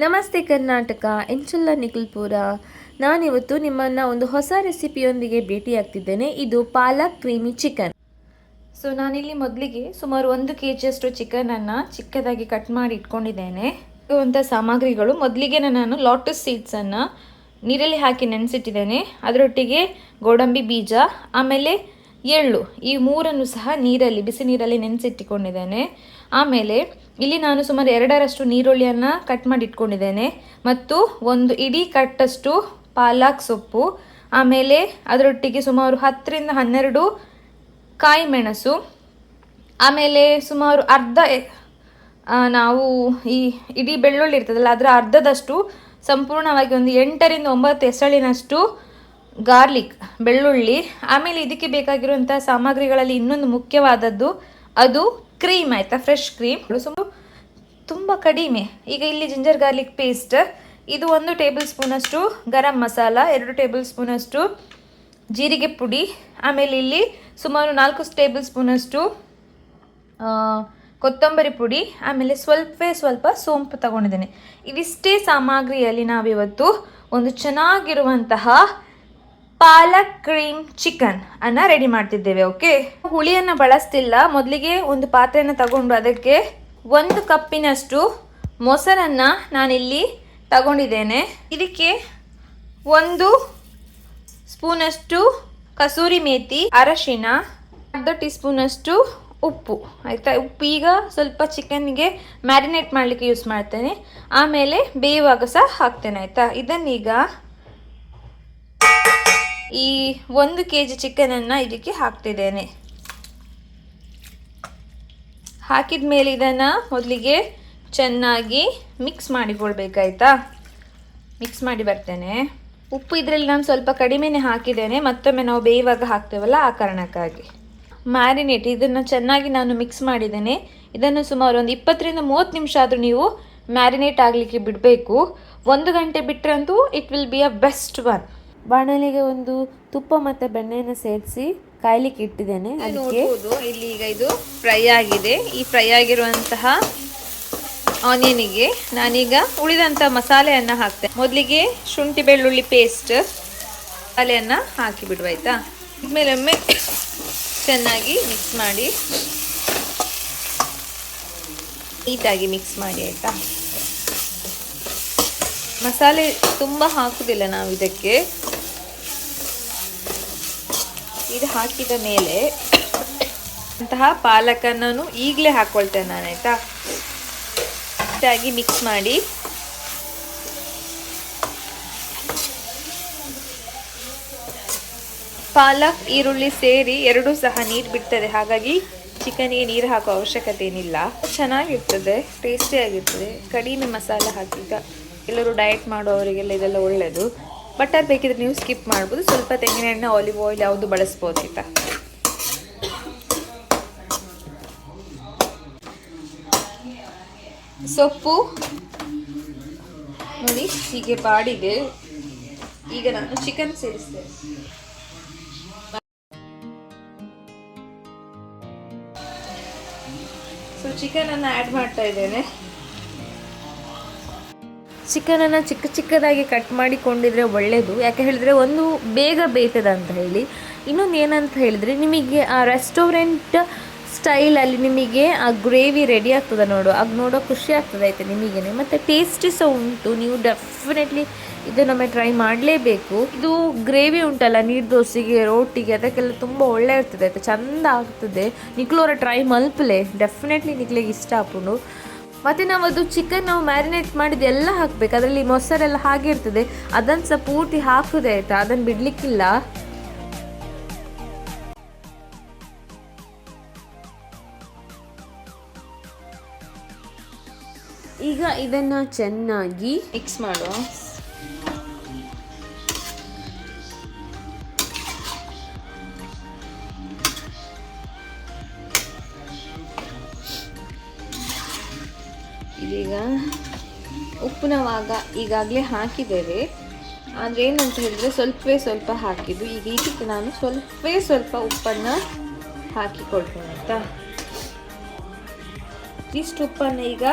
ನಮಸ್ತೆ ಕರ್ನಾಟಕ, ಎಂಚುಲ್ಲ ನಿಖಿಲ್ಪುರ. ನಾನಿವತ್ತು ನಿಮ್ಮನ್ನು ಒಂದು ಹೊಸ ರೆಸಿಪಿಯೊಂದಿಗೆ ಭೇಟಿಯಾಗ್ತಿದ್ದೇನೆ. ಇದು ಪಾಲಕ್ ಕ್ರೀಮಿ ಚಿಕನ್. ಸೊ ನಾನಿಲ್ಲಿ ಮೊದಲಿಗೆ ಸುಮಾರು 1 kg ಚಿಕನನ್ನು ಚಿಕ್ಕದಾಗಿ ಕಟ್ ಮಾಡಿ ಇಟ್ಕೊಂಡಿದ್ದೇನೆ. ಇರುವಂಥ ಸಾಮಗ್ರಿಗಳು, ಮೊದಲಿಗೆ ನಾನು ಲಾಟಸ್ ಸೀಡ್ಸನ್ನು ನೀರಲ್ಲಿ ಹಾಕಿ ನೆನೆಸಿಟ್ಟಿದ್ದೇನೆ. ಅದರೊಟ್ಟಿಗೆ ಗೋಡಂಬಿ ಬೀಜ, ಆಮೇಲೆ ಎಳ್ಳು, ಈ ಮೂರನ್ನು ಸಹ ಬಿಸಿ ನೀರಲ್ಲಿ ನೆನೆಸಿಟ್ಟುಕೊಂಡಿದ್ದೇನೆ. ಆಮೇಲೆ ಇಲ್ಲಿ ನಾನು ಸುಮಾರು 2ರಷ್ಟು ನೀರುಳ್ಳಿಯನ್ನು ಕಟ್ ಮಾಡಿ ಇಟ್ಕೊಂಡಿದ್ದೇನೆ ಮತ್ತು ಒಂದು ಇಡೀ ಕಟ್ಟಷ್ಟು ಪಾಲಕ್ ಸೊಪ್ಪು, ಆಮೇಲೆ ಅದರೊಟ್ಟಿಗೆ ಸುಮಾರು 10ರಿಂದ 12 ಕಾಯಿ ಮೆಣಸು, ಆಮೇಲೆ ಸುಮಾರು ನಾವು ಈ ಇಡೀ ಬೆಳ್ಳುಳ್ಳಿ ಇರ್ತದಲ್ಲ ಅದರ ಅರ್ಧದಷ್ಟು ಸಂಪೂರ್ಣವಾಗಿ ಒಂದು 8ರಿಂದ 9 ಎಸಳಿನಷ್ಟು ಗಾರ್ಲಿಕ್, ಬೆಳ್ಳುಳ್ಳಿ. ಆಮೇಲೆ ಇದಕ್ಕೆ ಬೇಕಾಗಿರುವಂಥ ಸಾಮಗ್ರಿಗಳಲ್ಲಿ ಇನ್ನೊಂದು ಮುಖ್ಯವಾದದ್ದು ಅದು ಕ್ರೀಮ್, ಆಯಿತಾ, ಫ್ರೆಶ್ ಕ್ರೀಮ್. ತುಂಬ ಕಡಿಮೆ. ಈಗ ಇಲ್ಲಿ ಜಿಂಜರ್ ಗಾರ್ಲಿಕ್ ಪೇಸ್ಟ್, ಇದು 1 ಟೇಬಲ್ ಸ್ಪೂನಷ್ಟು ಗರಂ ಮಸಾಲ, 2 ಟೇಬಲ್ ಸ್ಪೂನಷ್ಟು ಜೀರಿಗೆ ಪುಡಿ, ಆಮೇಲೆ ಇಲ್ಲಿ ಸುಮಾರು 4 ಟೇಬಲ್ ಸ್ಪೂನಷ್ಟು ಕೊತ್ತಂಬರಿ ಪುಡಿ, ಆಮೇಲೆ ಸ್ವಲ್ಪ ಸೋಂಪು ತಗೊಂಡಿದ್ದೇನೆ. ಇವಿಷ್ಟೇ ಸಾಮಗ್ರಿಯಲ್ಲಿ ನಾವಿವತ್ತು ಒಂದು ಚೆನ್ನಾಗಿರುವಂತಹ ಪಾಲಕ್ ಕ್ರೀಮ್ ಚಿಕನ್ ಅನ್ನು ರೆಡಿ ಮಾಡ್ತಿದ್ದೇವೆ. ಓಕೆ, ಹುಳಿಯನ್ನು ಬಳಸ್ತಿಲ್ಲ. ಮೊದಲಿಗೆ ಒಂದು ಪಾತ್ರೆಯನ್ನು ತಗೊಂಡು ಅದಕ್ಕೆ 1 ಕಪ್ಪಿನಷ್ಟು ಮೊಸರನ್ನು ನಾನಿಲ್ಲಿ ತಗೊಂಡಿದ್ದೇನೆ. ಇದಕ್ಕೆ 1 ಸ್ಪೂನಷ್ಟು ಕಸೂರಿ ಮೇಥಿ, ಅರಶಿನ, ಅರ್ಧ ಟೀ ಸ್ಪೂನಷ್ಟು ಉಪ್ಪು, ಆಯಿತಾ. ಉಪ್ಪು ಈಗ ಸ್ವಲ್ಪ ಚಿಕನ್ಗೆ ಮ್ಯಾರಿನೇಟ್ ಮಾಡಲಿಕ್ಕೆ ಯೂಸ್ ಮಾಡ್ತೇನೆ, ಆಮೇಲೆ ಬೇಯುವಾಗ ಸಹ ಹಾಕ್ತೇನೆ, ಆಯಿತಾ. ಇದನ್ನೀಗ ಈ 1 kg ಚಿಕನನ್ನು ಇದಕ್ಕೆ ಹಾಕ್ತಿದ್ದೇನೆ. ಹಾಕಿದ ಮೇಲೆ ಇದನ್ನು ಮೊದಲಿಗೆ ಚೆನ್ನಾಗಿ ಮಿಕ್ಸ್ ಮಾಡಿಕೊಳ್ಬೇಕಾಯ್ತಾ. ಮಿಕ್ಸ್ ಮಾಡಿ ಬರ್ತೇನೆ. ಉಪ್ಪು ಇದರಲ್ಲಿ ನಾನು ಸ್ವಲ್ಪ ಕಡಿಮೆನೇ ಹಾಕಿದ್ದೇನೆ, ಮತ್ತೊಮ್ಮೆ ನಾವು ಬೇಯುವಾಗ ಹಾಕ್ತೇವಲ್ಲ ಆ ಕಾರಣಕ್ಕಾಗಿ. ಮ್ಯಾರಿನೇಟ್ ಇದನ್ನು ಚೆನ್ನಾಗಿ ನಾನು ಮಿಕ್ಸ್ ಮಾಡಿದ್ದೇನೆ. ಇದನ್ನು ಸುಮಾರು ಒಂದು 20ರಿಂದ 30 ನಿಮಿಷ ಆದರೂ ನೀವು ಮ್ಯಾರಿನೇಟ್ ಆಗಲಿಕ್ಕೆ ಬಿಡಬೇಕು. 1 ಗಂಟೆ ಬಿಟ್ಟರಂತೂ it will be a best one. ಬಾಣಲಿಗೆ ಒಂದು ತುಪ್ಪ ಮತ್ತು ಬೆಣ್ಣೆಯನ್ನು ಸೇರಿಸಿ ಕಾಯ್ಲಿಕ್ಕೆ ಇಟ್ಟಿದ್ದೇನೆ. ನೋಡ್ಬೋದು ಇಲ್ಲಿ ಈಗ ಇದು ಫ್ರೈ ಆಗಿದೆ. ಈ ಫ್ರೈ ಆಗಿರುವಂತಹ ಆನಿಯನಿಗೆ ನಾನೀಗ ಉಳಿದಂಥ ಮಸಾಲೆಯನ್ನು ಹಾಕ್ತೇನೆ. ಮೊದಲಿಗೆ ಶುಂಠಿ ಬೆಳ್ಳುಳ್ಳಿ ಪೇಸ್ಟ್ ಮಸಾಲೆಯನ್ನು ಹಾಕಿ ಬಿಡುವ, ಆಯಿತಾ. ಇದ್ಮೇಲೆ ಒಮ್ಮೆ ಚೆನ್ನಾಗಿ ಮಿಕ್ಸ್ ಮಾಡಿ, ನೀಟಾಗಿ ಮಿಕ್ಸ್ ಮಾಡಿ, ಆಯಿತಾ. ಮಸಾಲೆ ತುಂಬ ಹಾಕುವುದಿಲ್ಲ ನಾವು ಇದಕ್ಕೆ. ಇದು ಹಾಕಿದ ಮೇಲೆ ಅಂತಹ ಪಾಲಕನ್ನು ಈಗಲೇ ಹಾಕ್ಕೊಳ್ತೇನೆ ನಾನು, ಆಯಿತಾ. ನೀಟಾಗಿ ಮಿಕ್ಸ್ ಮಾಡಿ ಪಾಲಕ್ ಈರುಳ್ಳಿ ಸೇರಿ ಎರಡೂ ಸಹ ನೀರು ಬಿಡ್ತದೆ, ಹಾಗಾಗಿ ಚಿಕನಿಗೆ ನೀರು ಹಾಕೋ ಅವಶ್ಯಕತೆ ಏನಿಲ್ಲ. ಚೆನ್ನಾಗಿರ್ತದೆ, ಟೇಸ್ಟಿಯಾಗಿರ್ತದೆ. ಕಡಿಮೆ ಮಸಾಲೆ ಹಾಕಿ, ಎಲ್ಲರೂ ಡಯಟ್ ಮಾಡುವವರಿಗೆಲ್ಲ ಇದೆಲ್ಲ ಒಳ್ಳೆಯದು. ಬಟರ್ ಬೇಕಿದ್ರೆ ನೀವು ಸ್ಕಿಪ್ ಮಾಡ್ಬೋದು, ಸ್ವಲ್ಪ ತೆಂಗಿನ ಎಣ್ಣೆ, ಆಲಿವ್ ಆಯಿಲ್ ಯಾವುದು ಬಳಸ್ಬೋದು, ಆಯಿತಾ. ಸೊಪ್ಪು ನೋಡಿ ಹೀಗೆ ಬಾಡಿದೆ. ಈಗ ನಾನು ಚಿಕನ್ ಸೇರಿಸ್ತೇನೆ. ಸೊ ಚಿಕನನ್ನು ಆ್ಯಡ್ ಮಾಡ್ತಾ ಇದ್ದೇನೆ. ಚಿಕನನ್ನು ಚಿಕ್ಕದಾಗಿ ಕಟ್ ಮಾಡಿಕೊಂಡಿದ್ರೆ ಒಳ್ಳೆಯದು. ಯಾಕೆ ಹೇಳಿದರೆ ಒಂದು ಬೇಗ ಬೇಯ್ತದೆ ಅಂತ ಹೇಳಿ. ಇನ್ನೊಂದು ಏನಂತ ಹೇಳಿದರೆ, ನಿಮಗೆ ಆ ರೆಸ್ಟೋರೆಂಟ್ ಸ್ಟೈಲಲ್ಲಿ ನಿಮಗೆ ಆ ಗ್ರೇವಿ ರೆಡಿ ಆಗ್ತದೆ ನೋಡೋ ಖುಷಿ ಆಗ್ತದೆ, ಆಯಿತಾ, ನಿಮಗೇನೆ. ಮತ್ತು ಟೇಸ್ಟಿ ಸಹ ಉಂಟು. ನೀವು ಡೆಫಿನೆಟ್ಲಿ ಇದನ್ನೊಮ್ಮೆ ಟ್ರೈ ಮಾಡಲೇಬೇಕು. ಇದು ಗ್ರೇವಿ ಉಂಟಲ್ಲ, ನೀರು ದೋಸೆಗೆ, ರೋಟಿಗೆ, ಅದಕ್ಕೆಲ್ಲ ತುಂಬ ಒಳ್ಳೆ ಇರ್ತದೆ, ಆಯಿತಾ, ಚೆಂದ ಆಗ್ತದೆ. ನಿಕ್ಲೋರ ಟ್ರೈ ಮಲ್ಪಲೆ, ಡೆಫಿನೆಟ್ಲಿ ನಿಕ್ಲಿಗೆ ಇಷ್ಟ ಆಪುಂಡು. ಮತ್ತು ನಾವು ಅದು ಚಿಕನ್ ನಾವು ಮ್ಯಾರಿನೇಟ್ ಮಾಡಿದ್ದು ಎಲ್ಲ ಹಾಕಬೇಕು. ಅದರಲ್ಲಿ ಮೊಸರೆಲ್ಲ ಹಾಗೆ ಇರ್ತದೆ, ಅದನ್ನು ಸಹ ಪೂರ್ತಿ ಹಾಕುದೆ, ಆಯಿತಾ, ಅದನ್ನು ಬಿಡಲಿಕ್ಕಿಲ್ಲ. ಈಗ ಇದನ್ನು ಚೆನ್ನಾಗಿ ಮಿಕ್ಸ್ ಮಾಡುವ. ಇದೀಗ ಉಪ್ಪು ನಾವು ಈಗಾಗಲೇ ಹಾಕಿದ್ದೇವೆ, ಆದರೆ ಏನಂತ ಹೇಳಿದರೆ ಸ್ವಲ್ಪ ಹಾಕಿದ್ದು. ಈಗ ಇದಕ್ಕೆ ನಾನು ಸ್ವಲ್ಪ ಉಪ್ಪನ್ನು ಹಾಕಿಕೊಳ್ತೇನೆ, ಆಯಿತಾ. ಇಷ್ಟು ಉಪ್ಪನ್ನು ಈಗ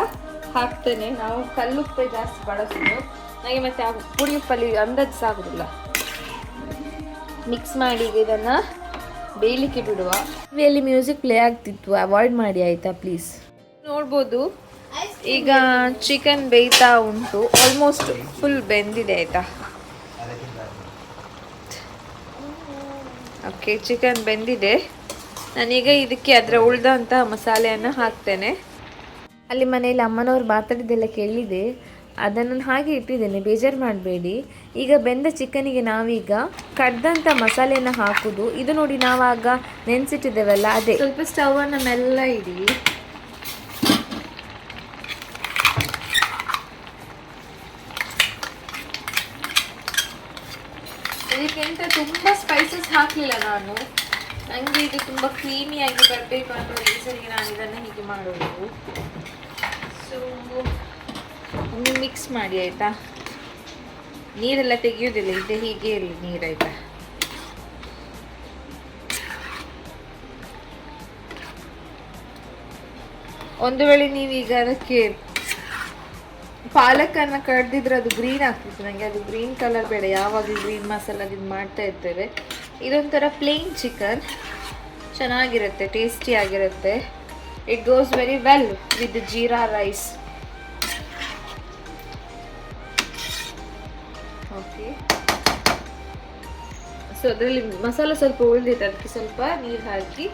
ಹಾಕ್ತೇನೆ. ನಾವು ಕಲ್ಲುಪ್ಪೆ ಜಾಸ್ತಿ ಬಳಸೋದು, ನನಗೆ ಮತ್ತೆ ಆ ಪುಡಿ ಉಪ್ಪಲ್ಲಿ ಅಂದಾಜು ಸಾಗೋದಿಲ್ಲ. ಮಿಕ್ಸ್ ಮಾಡಿ ಈಗ ಇದನ್ನು ಬೇಯಲಿಕ್ಕೆ ಬಿಡುವ. ಟಿವಿಯಲ್ಲಿ ಮ್ಯೂಸಿಕ್ ಪ್ಲೇ ಆಗ್ತಿತ್ತು, ಅವಾಯ್ಡ್ ಮಾಡಿ ಆಯಿತಾ ಪ್ಲೀಸ್. ನೋಡ್ಬೋದು ಈಗ ಚಿಕನ್ ಬೇಯ್ತಾ ಉಂಟು, ಆಲ್ಮೋಸ್ಟ್ ಫುಲ್ ಬೆಂದಿದೆ ಆಯಿತಾ. ಓಕೆ, ಚಿಕನ್ ಬೆಂದಿದೆ. ನಾನೀಗ ಇದಕ್ಕೆ ಅದರ ಉಳಿದಂತಹ ಮಸಾಲೆಯನ್ನು ಹಾಕ್ತೇನೆ. ಅಲ್ಲಿ ಮನೆಯಲ್ಲಿ ಅಮ್ಮನವ್ರು ಮಾತಾಡಿದ್ದೆಲ್ಲ ಕೇಳಿದೆ, ಅದನ್ನು ಹಾಗೆ ಇಟ್ಟಿದ್ದೇನೆ, ಬೇಜಾರು ಮಾಡಬೇಡಿ. ಈಗ ಬೆಂದ ಚಿಕನಿಗೆ ನಾವೀಗ ಕಡ್ದಂಥ ಮಸಾಲೆಯನ್ನು ಹಾಕೋದು. ಇದು ನೋಡಿ ನಾವಾಗ ನೆನೆಸಿಟ್ಟಿದ್ದೇವಲ್ಲ ಅದೇ. ಸ್ವಲ್ಪ ಸ್ಟವನ್ನು ಮೆಲ್ಲ ಇಡಿ. ಇದಕ್ಕೆಂತ ತುಂಬ ಸ್ಪೈಸಸ್ ಹಾಕಲಿಲ್ಲ ನಾನು, ನನಗೆ ಇದು ತುಂಬ ಕ್ರೀಮಿಯಾಗಿ ಬರಬೇಕು ಅನ್ನೋ ರೀಸನ್ಗೆ ನಾನು ಇದನ್ನು ಹೀಗೆ ಮಾಡೋದು. ಸೊ ಒಮ್ಮೆ ಮಿಕ್ಸ್ ಮಾಡಿ ಆಯಿತಾ. ನೀರೆಲ್ಲ ತೆಗೆಯೋದಿಲ್ಲ, ಇದೆ ಹೀಗೆ ಇರಲಿ ನೀರು ಆಯಿತಾ. ಒಂದು ವೇಳೆ ನೀವೀಗ ಅದಕ್ಕೆ ಪಾಲಕನ್ನು ಕಡ್ದಿದ್ರೆ ಅದು ಗ್ರೀನ್ ಆಗ್ತಿತ್ತು, ನನಗೆ ಅದು ಗ್ರೀನ್ ಕಲರ್ ಬೇಡ. ಯಾವಾಗಲೂ ಗ್ರೀನ್ ಮಸಾಲದಿಂದ ಮಾಡ್ತಾ ಇರ್ತೇವೆ. ಇದೊಂಥರ ಪ್ಲೇನ್ ಚಿಕನ್, ಚೆನ್ನಾಗಿರುತ್ತೆ, ಟೇಸ್ಟಿ ಆಗಿರುತ್ತೆ. It goes very well with jeera rice. Okay, so ಅದರಲ್ಲಿ ಮಸಾಲ ಸ್ವಲ್ಪ ಉಳಿದಿತ್ತು, ಅದಕ್ಕೆ ಸ್ವಲ್ಪ ನೀರು ಹಾಕಿ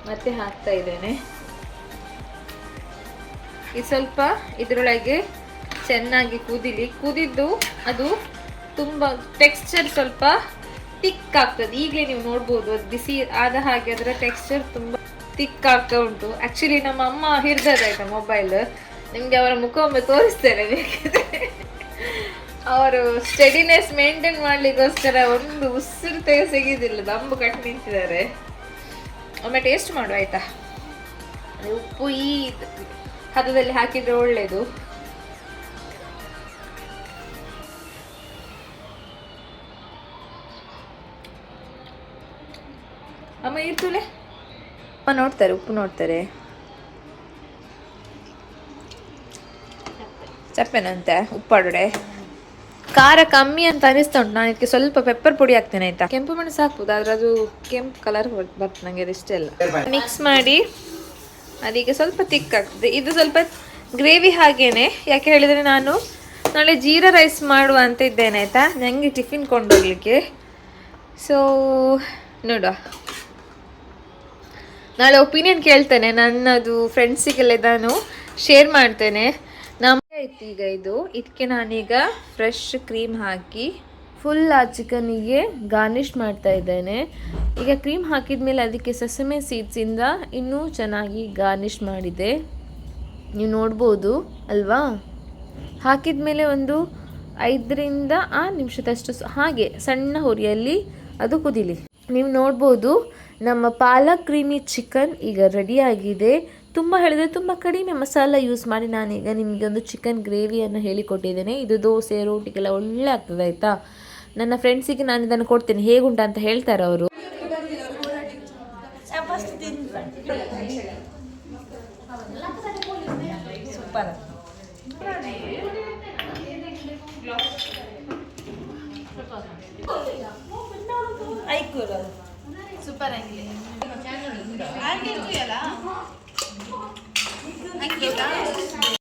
ಮತ್ತೆ ಹಾಕ್ತಾ ಇದ್ದೇನೆ. ಇದು ಸ್ವಲ್ಪ ಇದರೊಳಗೆ ಚೆನ್ನಾಗಿ ಕುದಿದ್ದು ಅದು ತುಂಬ ಟೆಕ್ಸ್ಚರ್ ಸ್ವಲ್ಪ ತಿಕ್ ಆಗ್ತದೆ. ಈಗಲೇ ನೀವು ನೋಡ್ಬೋದು, ಅದು ಬಿಸಿ ಆದ ಹಾಗೆ ಅದರ ಟೆಕ್ಸ್ಚರ್ ತುಂಬ ತಿಕ್ ಆಗ್ತಾ ಉಂಟು. ಆ್ಯಕ್ಚುಲಿ ನಮ್ಮ ಅಮ್ಮ ಹಿಡ್ದದಾಯ್ತಾ ಮೊಬೈಲ್, ನಿಮಗೆ ಅವರ ಮುಖ ಒಮ್ಮೆ ತೋರಿಸ್ತೇನೆ ಬೇಕಿದ್ರೆ. ಅವರು ಸ್ಟಡಿನೆಸ್ ಮೇಂಟೈನ್ ಮಾಡಲಿಕ್ಕೋಸ್ಕರ ಒಂದು ಉಸಿರು ತೆಗೆಸಿಗಿದಿಲ್ಲ, ದಂಬು ಕಟ್ಟಿ ನಿಂತಿದ್ದಾರೆ. ಒಮ್ಮೆ ಟೇಸ್ಟ್ ಮಾಡು ಆಯಿತಾ. ಉಪ್ಪು ಈ ಹದದಲ್ಲಿ ಹಾಕಿದರೆ ಒಳ್ಳೆಯದು. ಅಮ್ಮ ಇರ್ತೂಲೆ ಅಮ್ಮ ನೋಡ್ತಾರೆ, ಉಪ್ಪು ನೋಡ್ತಾರೆ. ಚಪ್ಪೆನಂತೆ ಉಪ್ಪಾಡೋಡೆ ಖಾರ ಕಮ್ಮಿ ಅಂತ ಅನಿಸ್ತಾ ಉಂಟು. ನಾನು ಇದಕ್ಕೆ ಸ್ವಲ್ಪ ಪೆಪ್ಪರ್ ಪುಡಿ ಹಾಕ್ತೇನೆ ಆಯ್ತಾ. ಕೆಂಪು ಮೆಣಸು ಹಾಕ್ಬೋದು, ಆದರೆ ಅದು ಕೆಂಪು ಕಲರ್ ಬರ್ತದೆ, ನನಗೆ ಅದಿಷ್ಟೇ ಇಲ್ಲ. ಮಿಕ್ಸ್ ಮಾಡಿ ಅದೀಗ ಸ್ವಲ್ಪ ತಿಕ್ಕಾಗ್ತದೆ. ಇದು ಸ್ವಲ್ಪ ಗ್ರೇವಿ ಹಾಗೇನೆ, ಯಾಕೆ ಹೇಳಿದರೆ ನಾನು ನಾಳೆ ಜೀರಾ ರೈಸ್ ಮಾಡುವ ಅಂತ ಇದ್ದೇನೆ ಆಯಿತಾ, ನನಗೆ ಟಿಫಿನ್ ಕೊಂಡೋಗ್ಲಿಕ್ಕೆ. ಸೊ ನೋಡುವ, ನಾಳೆ ಒಪಿನಿಯನ್ ಕೇಳ್ತೇನೆ, ನನ್ನದು ಫ್ರೆಂಡ್ಸಿಗೆಲ್ಲ ನಾನು ಶೇರ್ ಮಾಡ್ತೇನೆ. ಆಯ್ತು ಈಗ ಇದಕ್ಕೆ ನಾನೀಗ ಫ್ರೆಶ್ ಕ್ರೀಮ್ ಹಾಕಿ ಫುಲ್ ಆ ಚಿಕನಿಗೆ ಗಾರ್ನಿಷ್ ಮಾಡ್ತಾ ಇದ್ದೇನೆ. ಈಗ ಕ್ರೀಮ್ ಹಾಕಿದ ಮೇಲೆ ಅದಕ್ಕೆ ಸೆಸಮೆ ಸೀಡ್ಸಿಂದ ಇನ್ನೂ ಚೆನ್ನಾಗಿ ಗಾರ್ನಿಷ್ ಮಾಡಿದೆ, ನೀವು ನೋಡ್ಬೋದು ಅಲ್ವಾ. ಹಾಕಿದ ಮೇಲೆ ಒಂದು 5ರಿಂದ 6 ನಿಮಿಷದಷ್ಟು ಹಾಗೆ ಸಣ್ಣ ಹುರಿಯಲ್ಲಿ ಅದು ಕುದಿಲಿ. ನೀವು ನೋಡ್ಬೋದು ನಮ್ಮ ಪಾಲಕ್ ಕ್ರೀಮಿ ಚಿಕನ್ ಈಗ ರೆಡಿಯಾಗಿದೆ. ತುಂಬ ಹೇಳಿದರೆ ತುಂಬ ಕಡಿಮೆ ಮಸಾಲ ಯೂಸ್ ಮಾಡಿ ನಾನೀಗ ನಿಮಗೆ ಒಂದು ಚಿಕನ್ ಗ್ರೇವಿಯನ್ನು ಹೇಳಿಕೊಟ್ಟಿದ್ದೇನೆ. ಇದು ದೋಸೆ ರೋಟಿಗೆಲ್ಲ ಒಳ್ಳೆ ಆಗ್ತದೆ ಆಯಿತಾ. ನನ್ನ ಫ್ರೆಂಡ್ಸಿಗೆ ನಾನು ಇದನ್ನು ಕೊಡ್ತೇನೆ, ಹೇಗುಂಟ ಅಂತ ಹೇಳ್ತಾರೆ ಅವರು. ಸೂಪರ್ ಆಗಿದೆ.